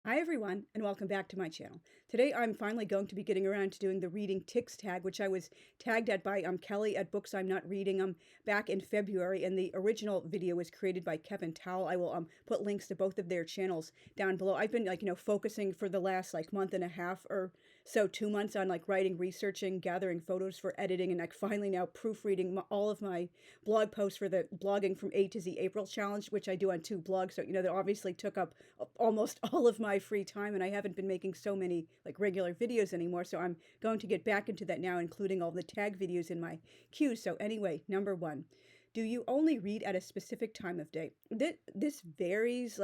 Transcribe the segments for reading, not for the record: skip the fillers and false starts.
Hi everyone, and welcome back to my channel. Today I'm finally going to be getting around to doing the Reading Tics Tag, which I was tagged at by Kelly at Books I'm Not Reading back in February, and the original video was created by Kevin Towle. I will put links to both of their channels down below. I've been focusing for the last month and a half or so, 2 months on writing, researching, gathering photos for editing, and finally now proofreading all of my blog posts for the Blogging from A to Z April Challenge, which I do on 2 blogs. So that obviously took up almost all of my free time, and I haven't been making so many regular videos anymore, so I'm going to get back into that now, including all the tag videos in my queue. So anyway, number one, do you only read at a specific time of day? This varies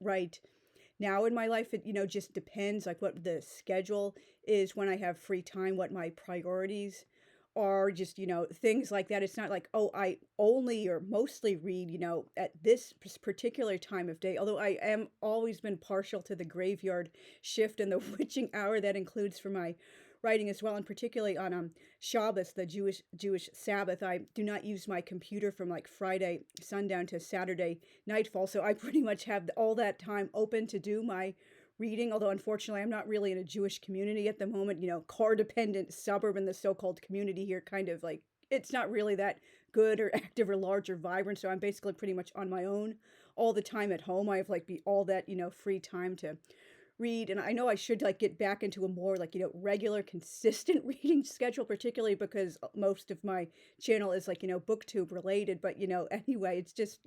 right now in my life. It just depends what the schedule is, when I have free time, what my priorities are, just things like that. It's not like, oh, I only or mostly read at this particular time of day, although I am always been partial to the graveyard shift and the witching hour that includes for my writing as well, and particularly on Shabbos, the Jewish Sabbath. I do not use my computer from Friday sundown to Saturday nightfall, so I pretty much have all that time open to do my reading, although unfortunately I'm not really in a Jewish community at the moment. Car dependent suburb in the so-called community here, kind of it's not really that good or active or large or vibrant, so I'm basically pretty much on my own all the time at home. I have be all that free time to read, and I know I should get back into a more regular, consistent reading schedule, particularly because most of my channel is booktube related. But anyway, it's just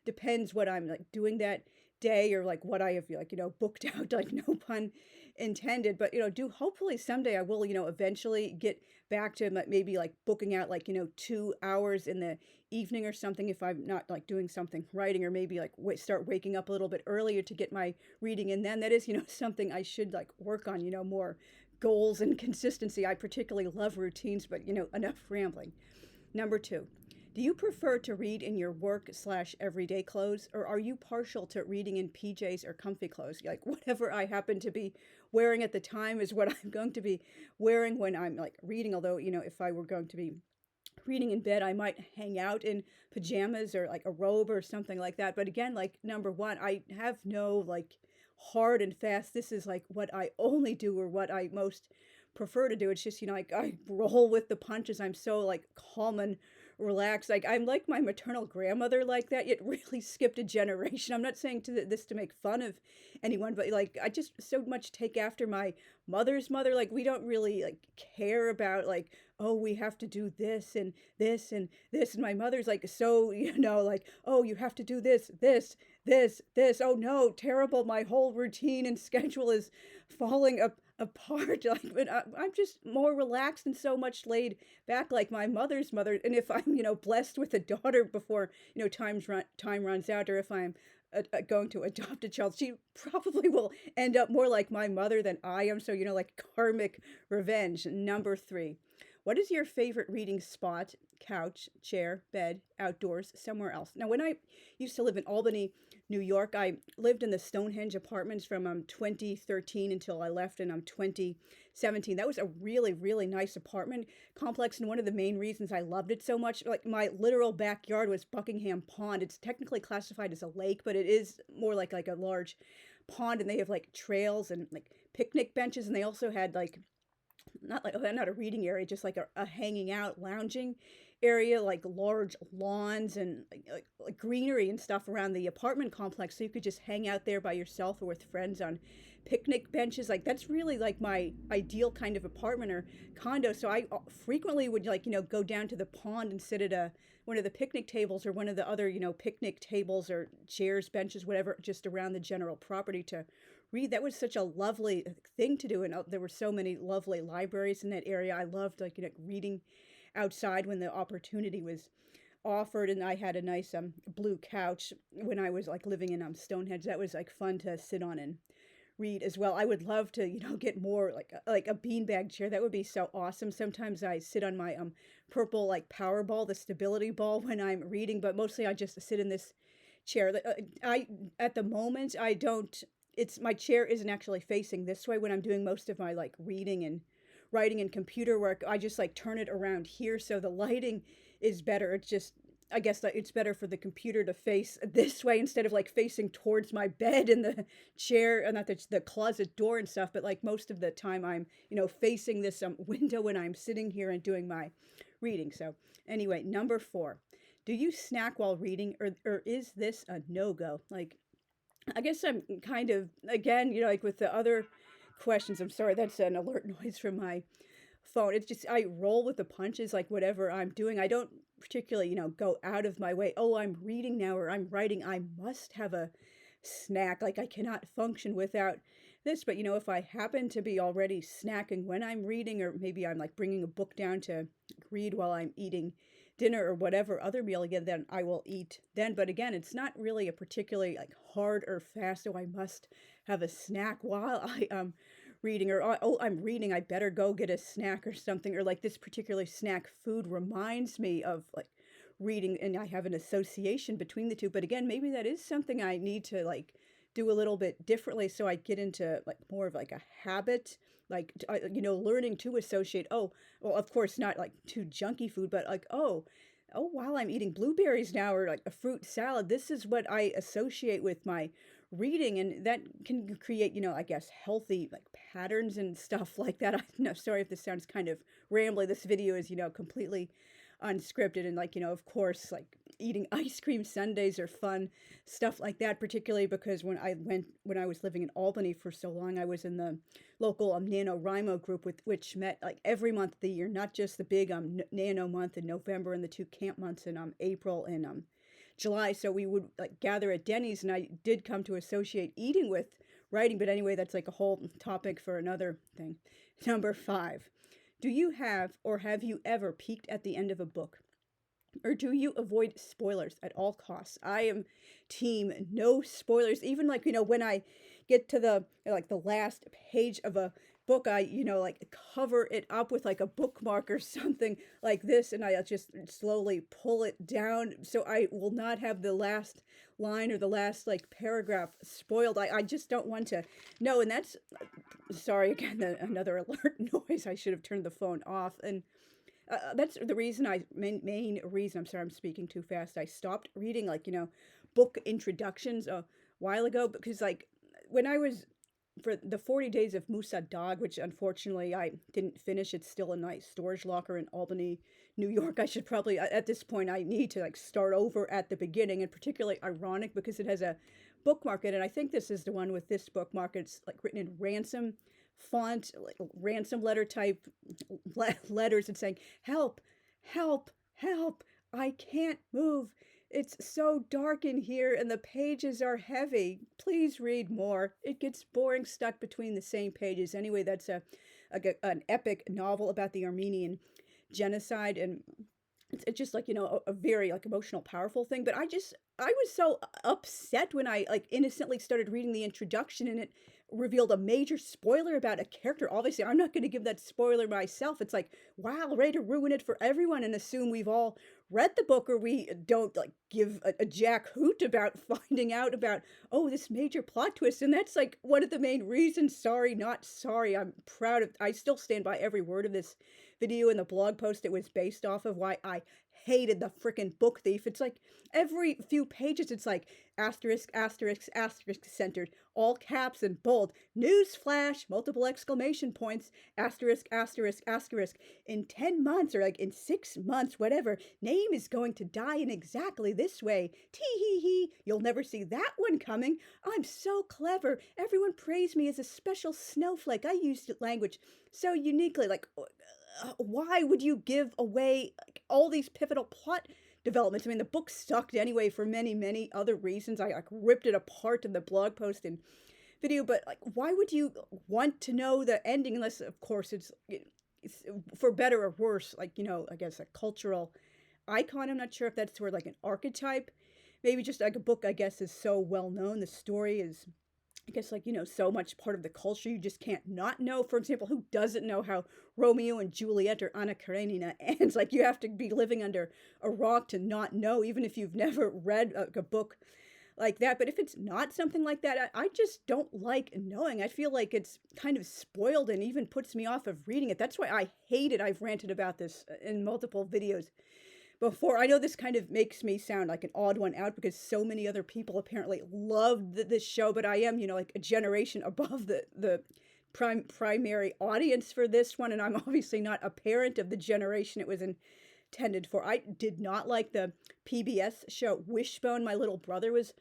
depends what I'm doing that day, or what I have booked out, no pun intended. But do hopefully someday I will eventually get back to maybe booking out 2 hours in the evening or something, if I'm not doing something writing, or maybe start waking up a little bit earlier to get my reading. And then that is something I should work on, more goals and consistency. I particularly love routines, but enough rambling. Number two, do you prefer to read in your work/everyday clothes, or are you partial to reading in PJs or comfy clothes? Whatever I happen to be wearing at the time is what I'm going to be wearing when I'm reading. Although, if I were going to be reading in bed, I might hang out in pajamas or a robe or something like that. But again, number one, I have no hard and fast, this is what I only do or what I most prefer to do. It's just, I roll with the punches. I'm so calm and relaxed. I'm like my maternal grandmother like that. It really skipped a generation. I'm not saying this to make fun of anyone, but I just so much take after my mother's mother. We don't really care about oh, we have to do this and this and this. And my mother's so, oh, you have to do this. Oh no, terrible. My whole routine and schedule is falling apart. But I'm just more relaxed and so much laid back, like my mother's mother. And if I'm, blessed with a daughter before, time runs out, or if I'm going to adopt a child, she probably will end up more like my mother than I am. So, karmic revenge. Number three, what is your favorite reading spot? Couch, chair, bed, outdoors, somewhere else. Now, when I used to live in Albany, New York, I lived in the Stonehenge apartments from 2013 until I left in 2017. That was a really, really nice apartment complex, and one of the main reasons I loved it so much, my literal backyard was Buckingham Pond. It's technically classified as a lake, but it is more like a large pond, and they have trails and picnic benches, and they also had not a reading area, just a hanging out lounging area, large lawns and greenery and stuff around the apartment complex, so you could just hang out there by yourself or with friends on picnic benches. That's really my ideal kind of apartment or condo. So I frequently would go down to the pond and sit at one of the picnic tables, or one of the other picnic tables or chairs, benches, whatever, just around the general property to read. That was such a lovely thing to do, and there were so many lovely libraries in that area. I loved reading outside when the opportunity was offered, and I had a nice blue couch when I was living in Stonehenge. That was fun to sit on and read as well. I would love to get more like a beanbag chair. That would be so awesome. Sometimes I sit on my purple power ball, the stability ball, when I'm reading, but mostly I just sit in this chair. I at the moment I don't, it's, my chair isn't actually facing this way when I'm doing most of my reading and writing and computer work. I just turn it around here, so the lighting is better. It's just I guess that it's better for the computer to face this way instead of like facing towards my bed and the chair, and not the closet door and stuff, but like most of the time I'm, facing this window when I'm sitting here and doing my reading. So anyway, number 4. Do you snack while reading, or is this a no-go? Like, I guess I'm kind of, again, like with the other questions, I'm sorry, that's an alert noise from my phone. It's just, I roll with the punches, like whatever I'm doing. I don't particularly, go out of my way. Oh, I'm reading now or I'm writing. I must have a snack. Like I cannot function without this. But, if I happen to be already snacking when I'm reading, or maybe I'm like bringing a book down to read while I'm eating dinner or whatever other meal, again, then I will eat then. But again, it's not really a particularly like hard or fast, so I must have a snack while I am reading, or oh, I'm reading, I better go get a snack or something, or like this particular snack food reminds me of like reading, and I have an association between the two. But again, maybe that is something I need to like do a little bit differently, so I get into like more of like a habit, like learning to associate. Oh, well, of course not like too junky food, but like while I'm eating blueberries now, or like a fruit salad, this is what I associate with my reading, and that can create, I guess, healthy like patterns and stuff like that. I'm no, sorry if this sounds kind of rambly. This video is, completely unscripted, and like, of course, like eating ice cream sundaes are fun, stuff like that, particularly because when I was living in Albany for so long, I was in the local NaNoWriMo group, which met like every month of the year, not just the big Nano month in November and the 2 camp months in April and July. So we would like gather at Denny's, and I did come to associate eating with writing. But anyway, that's like a whole topic for another thing. Number 5. Do you have, or have you ever peeked at the end of a book? Or do you avoid spoilers at all costs? I am team no spoilers. Even like, when I get to the last page of a book, I, like cover it up with like a bookmark or something like this, and I just slowly pull it down so I will not have the last line or the last like paragraph spoiled. I just don't want to know. And that's, sorry, again, another alert noise. I should have turned the phone off. And that's the reason main reason, I'm sorry, I'm speaking too fast. I stopped reading like, book introductions a while ago, because like when I was, for the 40 Days of Musa Dog, which unfortunately I didn't finish. It's still in my storage locker in Albany, New York. I should probably, at this point, I need to like start over at the beginning, and particularly ironic because it has a bookmark in it. And I think this is the one with this bookmark. It's like written in ransom font, like ransom letter type letters, and saying, "Help, help, help, I can't move. It's so dark in here and the pages are heavy. Please read more. It gets boring stuck between the same pages." Anyway, that's an epic novel about the Armenian genocide, and it's just like, a very like emotional, powerful thing. But I was so upset when I like innocently started reading the introduction, and it revealed a major spoiler about a character. Obviously, I'm not going to give that spoiler myself. It's like, wow, ready to ruin it for everyone and assume we've all read the book, or we don't like give a jack hoot about finding out about, oh, this major plot twist. And that's like one of the main reasons. Sorry, not sorry. I'm proud of, I still stand by every word of this video and the blog post it was based off of, why I hated the frickin' book thief. It's like every few pages, it's like asterisk, asterisk, asterisk centered, all caps and bold, news flash, multiple exclamation points, asterisk, asterisk, asterisk. In 10 months, or like in 6 months, whatever, name is going to die in exactly this way. Tee hee hee, you'll never see that one coming. I'm so clever. Everyone praised me as a special snowflake. I used language so uniquely. Like, why would you give away like all these pivotal plot developments? I mean, the book sucked anyway for many, many other reasons. I like ripped it apart in the blog post and video, but like, why would you want to know the ending unless, of course, it's for better or worse, like, I guess a cultural icon. I'm not sure if that's sort of like an archetype. Maybe just like a book, I guess, is so well known. The story is, I guess, like, so much part of the culture, you just can't not know. For example, who doesn't know how Romeo and Juliet or Anna Karenina ends? Like, you have to be living under a rock to not know, even if you've never read a book like that. But if it's not something like that, I just don't like knowing. I feel like it's kind of spoiled and even puts me off of reading it. That's why I hate it. I've ranted about this in multiple videos before. I know this kind of makes me sound like an odd one out because so many other people apparently loved this show, but I am, like a generation above the primary audience for this one, and I'm obviously not a parent of the generation it was intended for. I did not like the PBS show Wishbone. My little brother was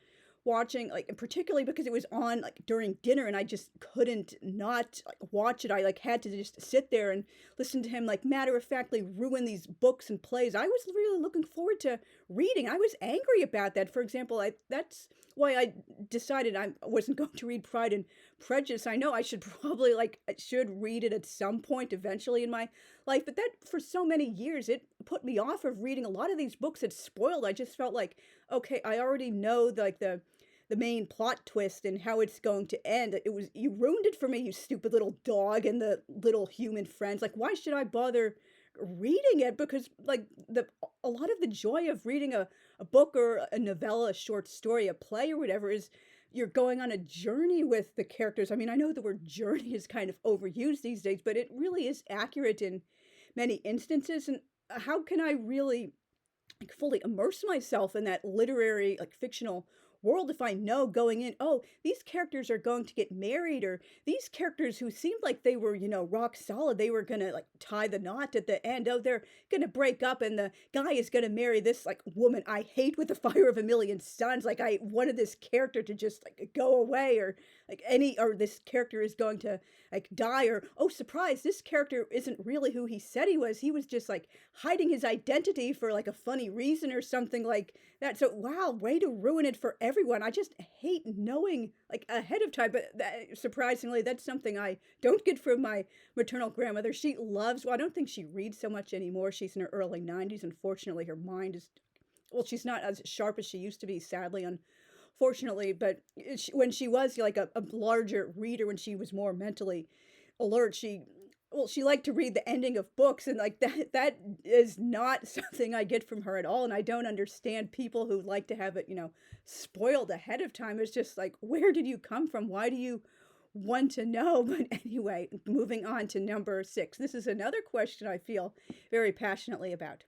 watching, like, and particularly because it was on like during dinner, and I just couldn't not like watch it. I like had to just sit there and listen to him like matter-of-factly ruin these books and plays I was really looking forward to reading. I was angry about that. For example, that's why I decided I wasn't going to read Pride and Prejudice. I know I should probably like I should read it at some point eventually in my life, but that for so many years it put me off of reading a lot of these books. It's spoiled. I just felt like, okay, I already know the main plot twist and how it's going to end. You ruined it for me, you stupid little dog and the little human friends. Like, why should I bother reading it? Because like a lot of the joy of reading a book or a novella, a short story, a play or whatever is you're going on a journey with the characters. I mean, I know the word journey is kind of overused these days, but it really is accurate in many instances. And how can I really like fully immerse myself in that literary like fictional world if I know going in, oh, these characters are going to get married, or these characters who seemed like they were, rock solid, they were gonna like tie the knot at the end, oh, they're gonna break up and the guy is gonna marry this like woman I hate with the fire of a million suns. Like I wanted this character to just like go away, or like or this character is going to like die, or oh, surprise, this character isn't really who he said he was just like hiding his identity for like a funny reason or something like that. So wow, way to ruin it for everyone. I just hate knowing like ahead of time, but surprisingly that's something I don't get from my maternal grandmother. She loves, well, I don't think she reads so much anymore. She's in her early 90s. Unfortunately, her mind is, well, she's not as sharp as she used to be, sadly, unfortunately, but when she was like a larger reader, when she was more mentally alert, she liked to read the ending of books, and like that is not something I get from her at all. And I don't understand people who like to have it, spoiled ahead of time. It's just like, where did you come from? Why do you want to know? But anyway, moving on to number 6. This is another question I feel very passionately about.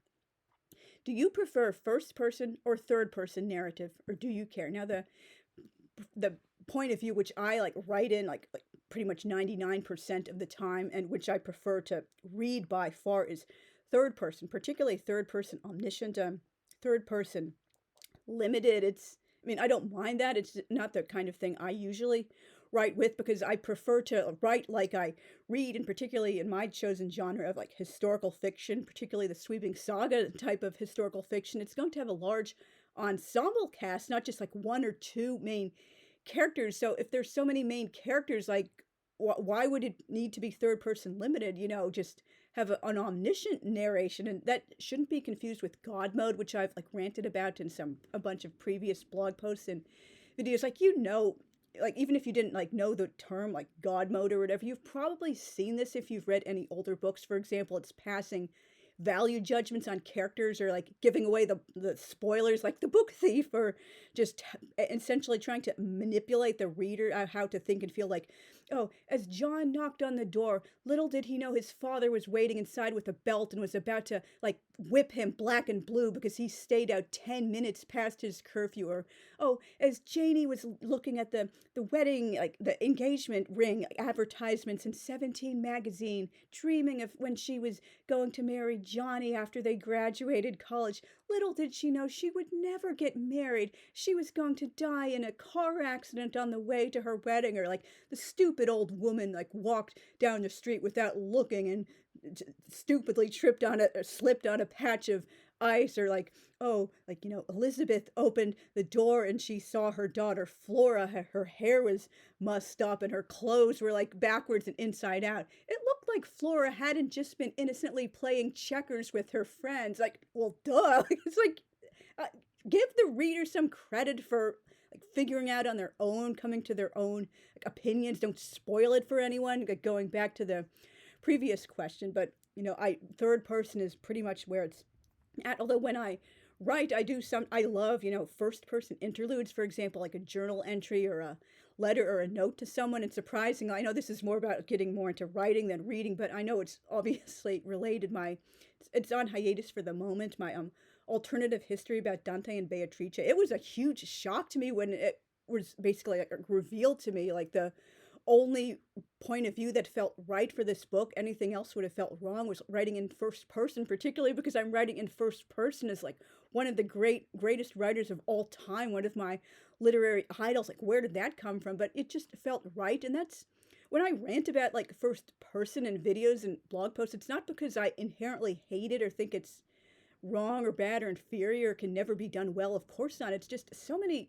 Do you prefer first person or third person narrative, or do you care? Now the point of view which I like write in like pretty much 99% of the time, and which I prefer to read by far, is third person, particularly third person omniscient, third person limited. I don't mind that. It's not the kind of thing I usually write with, because I prefer to write like I read, and particularly in my chosen genre of like historical fiction, particularly the sweeping saga type of historical fiction. It's going to have a large ensemble cast, not just like one or two main characters. So if there's so many main characters, like why would it need to be third person limited? Just have an omniscient narration, and that shouldn't be confused with God mode, which I've like ranted about in a bunch of previous blog posts and videos. Like even if you didn't like know the term like God mode or whatever, you've probably seen this if you've read any older books. For example, it's passing value judgments on characters, or like giving away the spoilers, like the book thief, or just essentially trying to manipulate the reader how to think and feel. Like, oh, as John knocked on the door, little did he know his father was waiting inside with a belt and was about to like whip him black and blue because he stayed out 10 minutes past his curfew. Or oh, as Janie was looking at the wedding, like the engagement ring advertisements in 17 magazine, dreaming of when she was going to marry Johnny after they graduated college. Little did she know she would never get married. She was going to die in a car accident on the way to her wedding. Or like the stupid old woman like walked down the street without looking and stupidly slipped on a patch of ice. Or like, oh, like, Elizabeth opened the door and she saw her daughter Flora. Her hair was mussed up and her clothes were like backwards and inside out. It looked like Flora hadn't just been innocently playing checkers with her friends. Like, well, duh. It's like, give the reader some credit for like figuring out on their own, coming to their own like, opinions. Don't spoil it for anyone. Like, going back to the previous question, but third person is pretty much where it's at. Although when I write, I love, first person interludes, for example, like a journal entry or a letter or a note to someone. And surprisingly, I know this is more about getting more into writing than reading, but I know it's obviously related. It's on hiatus for the moment. My alternative history about Dante and Beatrice. It was a huge shock to me when it was basically like revealed to me, like the only point of view that felt right for this book. Anything else would have felt wrong. Was writing in first person, particularly because I'm writing in first person as like one of the greatest writers of all time, one of my literary idols. Like, where did that come from? But it just felt right. And that's when I rant about like first person in videos and blog posts, it's not because I inherently hate it or think it's wrong or bad or inferior or can never be done well. Of course not. It's just so many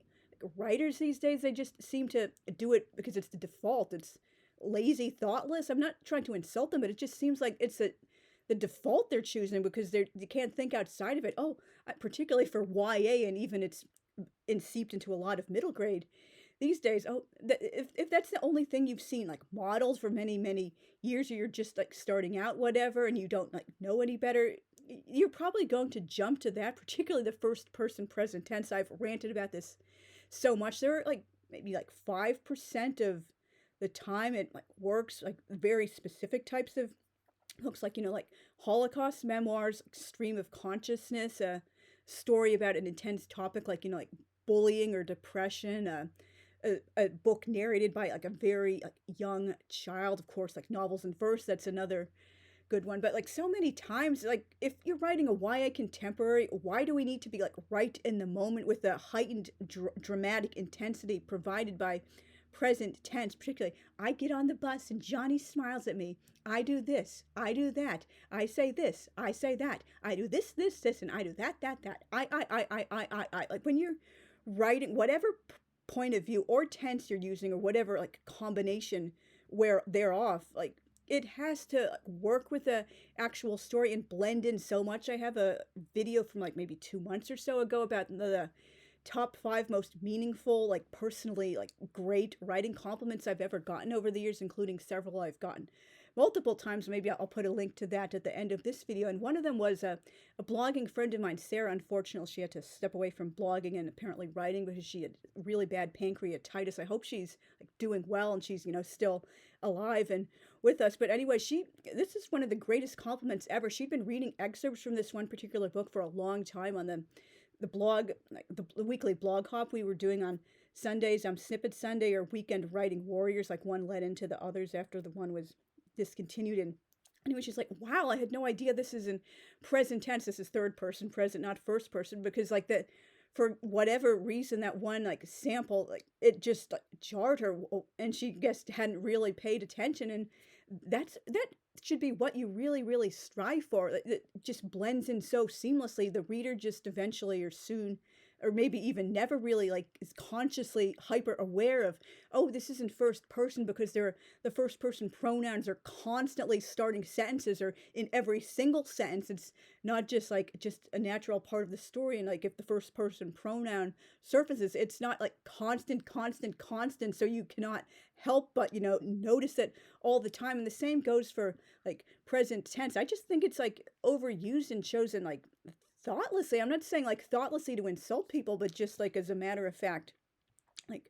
writers these days, they just seem to do it because it's the default. It's lazy, thoughtless. I'm not trying to insult them, but it just seems like it's the default they're choosing because you can't think outside of it. Oh, particularly for YA, and even it's seeped into a lot of middle grade these days. Oh, if that's the only thing you've seen, like models for many years, or you're just like starting out, whatever, and you don't like know any better, you're probably going to jump to that, particularly the first person present tense. I've ranted about this so much. There are like maybe like 5% of the time it like works, like very specific types of books, like, like Holocaust memoirs, stream of consciousness, a story about an intense topic, like, like bullying or depression, a book narrated by like a very like young child, of course, like novels in verse, that's another good one. But like so many times, like if you're writing a YA contemporary, why do we need to be like right in the moment with the heightened dramatic intensity provided by present tense? Particularly, I get on the bus and Johnny smiles at me. I do this, I do that, I say this, I say that, I do this, and I do that. I. Like when you're writing, whatever point of view or tense you're using, or whatever like combination where they're off, like it has to work with the actual story and blend in so much. I have a video from like maybe 2 months or so ago about the top 5 most meaningful, like personally, like great writing compliments I've ever gotten over the years, including several I've gotten multiple times. Maybe I'll put a link to that at the end of this video. And one of them was a blogging friend of mine, Sarah. Unfortunately, she had to step away from blogging and apparently writing because she had really bad pancreatitis. I hope she's like doing well and she's, still alive and with us. But anyway, this is one of the greatest compliments ever. She'd been reading excerpts from this one particular book for a long time on the blog, like the weekly blog hop we were doing on Sundays, Snippet Sunday, or Weekend Writing Warriors. Like one led into the others after the one was discontinued. And anyway, she's like, wow, I had no idea this is in present tense. This is third person present, not first person, because like that, for whatever reason, that one like sample, like it just like jarred her, and she guessed hadn't really paid attention. And that should be what you really strive for. It just blends in so seamlessly. The reader just eventually or soon, or maybe even never really like is consciously hyper aware of, oh, this isn't first person, because the first person pronouns are constantly starting sentences, or in every single sentence. It's not just a natural part of the story. And like if the first person pronoun surfaces, it's not like constant. So you cannot help but, notice it all the time. And the same goes for like present tense. I just think it's like overused and chosen like thoughtlessly. I'm not saying like thoughtlessly to insult people, but just like as a matter of fact, like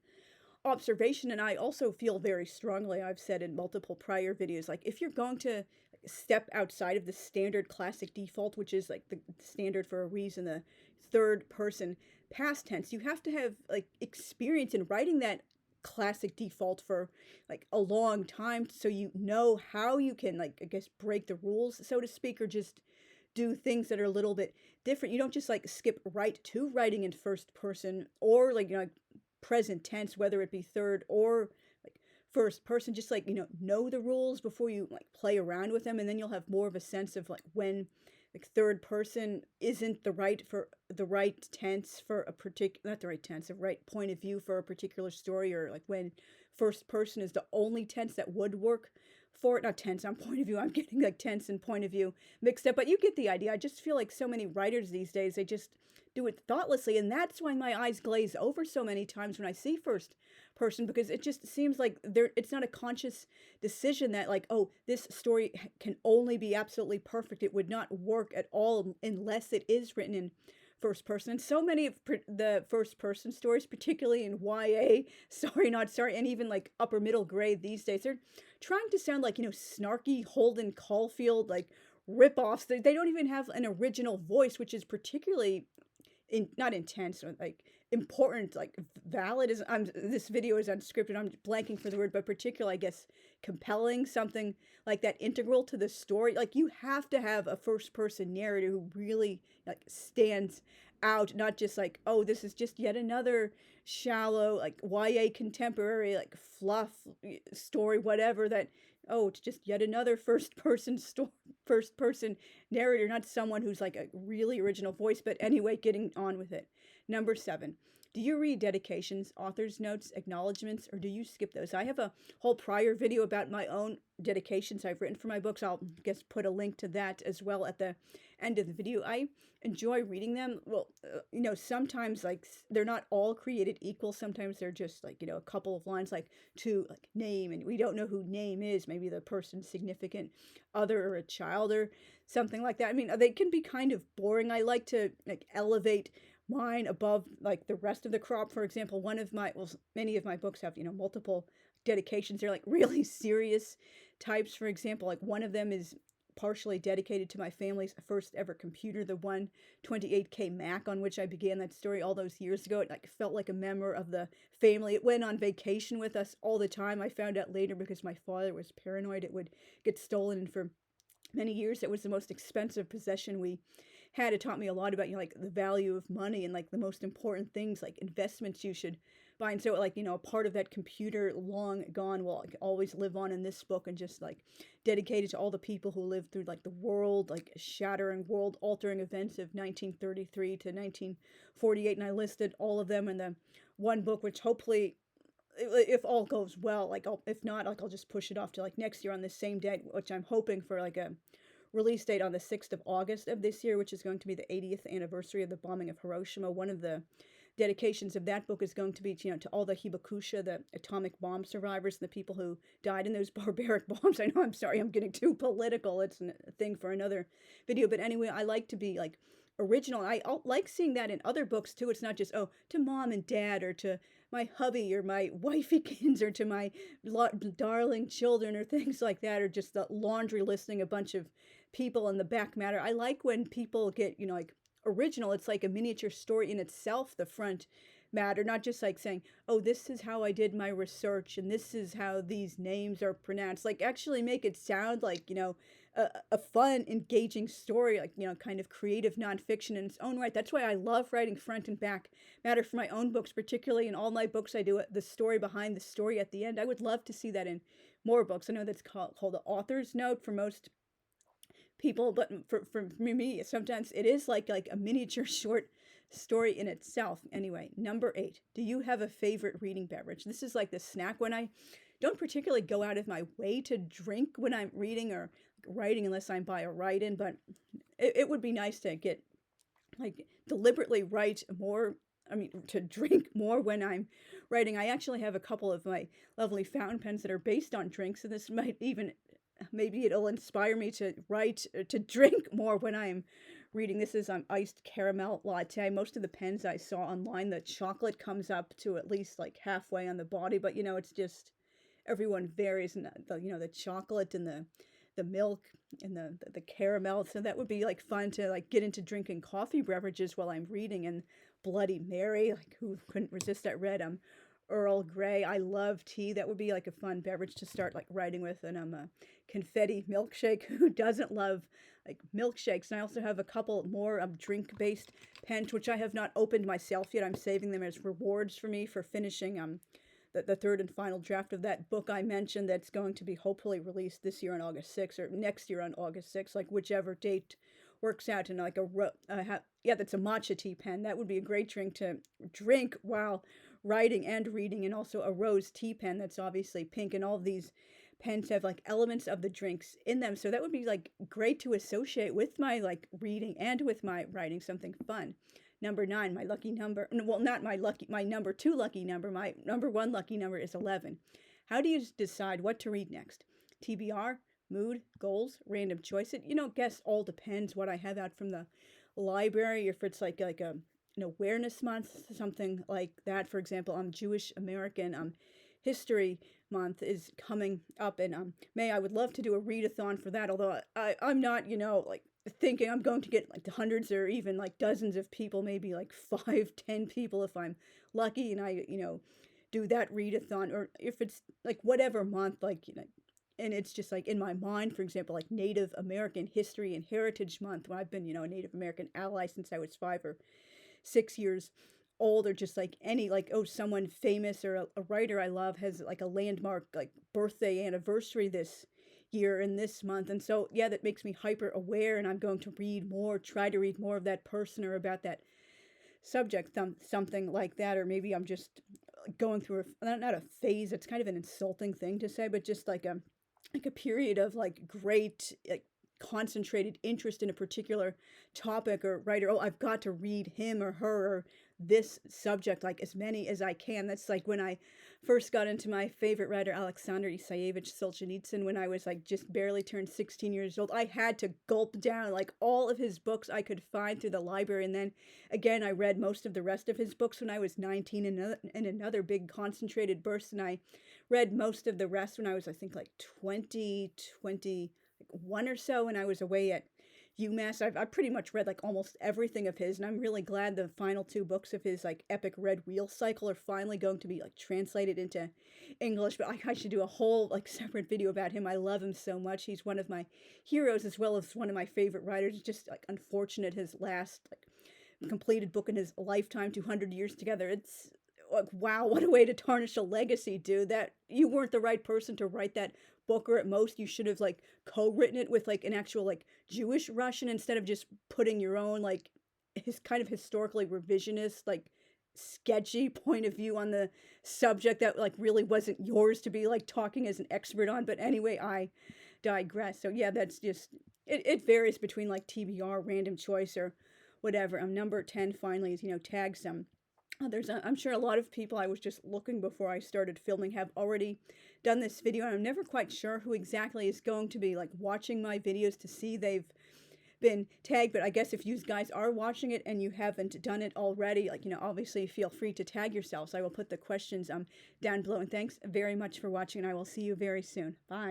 observation. And I also feel very strongly, I've said in multiple prior videos, like if you're going to step outside of the standard classic default, which is like the standard for a reason, the third person past tense, you have to have like experience in writing that classic default for like a long time, so you know how you can like, I guess, break the rules, so to speak, or just do things that are a little bit different. You don't just like skip right to writing in first person, or like, present tense, whether it be third or like first person. Just like, know the rules before you like play around with them. And then you'll have more of a sense of like when like third person isn't the right tense for a particular, not the right tense, the right point of view for a particular story, or like when first person is the only tense that would work for it. Not tense on point of view, I'm getting like tense and point of view mixed up, but you get the idea. I just feel like so many writers these days, they just do it thoughtlessly, and that's why my eyes glaze over so many times when I see first person, because it just seems like it's not a conscious decision that like, oh, this story can only be absolutely perfect. It would not work at all unless it is written in first person. And so many of the first person stories, particularly in YA, and even like upper middle grade these days, they're trying to sound like, snarky Holden Caulfield, like rip-offs. They don't even have an original voice, which is particularly not intense or like important, like valid is this video is unscripted. I'm blanking for the word, but particularly, I guess, compelling, something like that integral to the story. Like you have to have a first person narrator who really like stands out, not just like, oh, this is just yet another shallow like YA contemporary like fluff story, whatever that. Oh, it's just yet another first person narrator, not someone who's like a really original voice, but anyway, getting on with it. Number 7. Do you read dedications, author's notes, acknowledgements, or do you skip those? I have a whole prior video about my own dedications I've written for my books. I'll guess put a link to that as well at the end of the video. I enjoy reading them. Well, sometimes like they're not all created equal. Sometimes they're just like, a couple of lines like to like name, and we don't know who name is, maybe the person's significant other or a child or something like that. I mean, they can be kind of boring. I like to like elevate mine above like the rest of the crop. For example, many of my books have, multiple dedications. They're like really serious types. For example, like one of them is partially dedicated to my family's first ever computer, the 128K Mac on which I began that story all those years ago. It like felt like a member of the family. It went on vacation with us all the time. I found out later because my father was paranoid it would get stolen, and for many years it was the most expensive possession we had. It taught me a lot about, like the value of money and like the most important things like investments you should buy. And so like, a part of that computer long gone will like always live on in this book, and just like dedicated to all the people who lived through like the world, like shattering, world altering events of 1933 to 1948. And I listed all of them in the one book, which hopefully, if all goes well, like if not, like I'll just push it off to like next year on the same date, which I'm hoping for like a release date on the 6th of August of this year, which is going to be the 80th anniversary of the bombing of Hiroshima. One of the dedications of that book is going to be, to all the hibakusha, the atomic bomb survivors, and the people who died in those barbaric bombs. I know, I'm sorry, I'm getting too political. It's a thing for another video. But anyway, I like to be like original. I like seeing that in other books too. It's not just, oh, to mom and dad, or to my hubby or my wifeykins, or to my darling children, or things like that, or just the laundry listing a bunch of people in the back matter. I like when people get, like original. It's like a miniature story in itself, the front matter, not just like saying, oh, this is how I did my research and this is how these names are pronounced. Like actually make it sound like, a fun, engaging story, like, kind of creative nonfiction in its own right. That's why I love writing front and back matter for my own books, particularly in all my books. I do the story behind the story at the end. I would love to see that in more books. I know that's called the author's note for most people, but for me, sometimes it is like a miniature short story in itself. Anyway, number 8. Do you have a favorite reading beverage? This is like the snack when I don't particularly go out of my way to drink when I'm reading or writing, unless I'm by a write-in, but it would be nice to get like deliberately write more. I mean, to drink more when I'm writing. I actually have a couple of my lovely fountain pens that are based on drinks, and this might even, maybe it'll inspire me to write, to drink more when I'm reading. This is iced caramel latte. Most of the pens I saw online, the chocolate comes up to at least like halfway on the body, but it's just, everyone varies, and the chocolate and the milk and the caramel. So that would be like fun to like get into drinking coffee beverages while I'm reading. And Bloody Mary, like who couldn't resist that red Earl Grey. I love tea. That would be like a fun beverage to start like writing with. And a confetti milkshake. Who doesn't love like milkshakes? And I also have a couple more drink-based pens, which I have not opened myself yet. I'm saving them as rewards for me for finishing the third and final draft of that book I mentioned, that's going to be hopefully released this year on August 6th, or next year on August 6th, like whichever date works out. And like that's a matcha tea pen. That would be a great drink to drink while writing and reading. And also a rose tea pen that's obviously pink, and all of these pens have like elements of the drinks in them. So that would be like great to associate with my like reading and with my writing, something fun. Number 9, my lucky number. Well, not my number 2 lucky number. My number 1 lucky number is 11. How do you decide what to read next? TBR, mood, goals, random choice? It, guess all depends what I have out from the library. If it's like a an awareness month, something like that. For example, I'm Jewish American. History month is coming up in May. I would love to do a readathon for that, although I'm not, like thinking I'm going to get like hundreds or even like dozens of people, maybe like 5, 10 people if I'm lucky, and I, do that readathon, or if it's like whatever month, like, and it's just like in my mind, for example, like Native American History and Heritage Month, when I've been, a Native American ally since I was 5 or 6 years old, or just like any, like, oh, someone famous or a writer I love has like a landmark like birthday anniversary this year in this month. And so, yeah, that makes me hyper aware, and I'm going to try to read more of that person or about that subject, something like that. Or maybe I'm just going through not a phase, it's kind of an insulting thing to say, but just like a period of like great, like, concentrated interest in a particular topic or writer. Oh, I've got to read him or her or this subject, like as many as I can. That's like when I first got into my favorite writer, Alexander Isaievich Solzhenitsyn, when I was like just barely turned 16 years old. I had to gulp down like all of his books I could find through the library. And then again, I read most of the rest of his books when I was 19 in another big concentrated burst. And I read most of the rest when I was, I think, like 21 or so, when I was away at UMass. I've pretty much read like almost everything of his, and I'm really glad the final 2 books of his like epic Red Wheel cycle are finally going to be like translated into English. But I should do a whole like separate video about him. I love him so much. He's one of my heroes as well as one of my favorite writers. It's just like unfortunate his last like completed book in his lifetime, 200 Years Together. It's like, wow, what a way to tarnish a legacy, dude. That you weren't the right person to write that book, or at most you should have like co-written it with like an actual like Jewish Russian, instead of just putting your own like his kind of historically revisionist, like sketchy point of view on the subject that like really wasn't yours to be like talking as an expert on. But anyway, I digress. So yeah, that's just it varies between like TBR, random choice, or whatever. Number 10 finally is, tag some others. I'm sure a lot of people, I was just looking before I started filming, have already done this video, and I'm never quite sure who exactly is going to be like watching my videos to see they've been tagged. But I guess if you guys are watching it and you haven't done it already, like, obviously feel free to tag yourselves. I will put the questions down below. And thanks very much for watching, and I will see you very soon. Bye.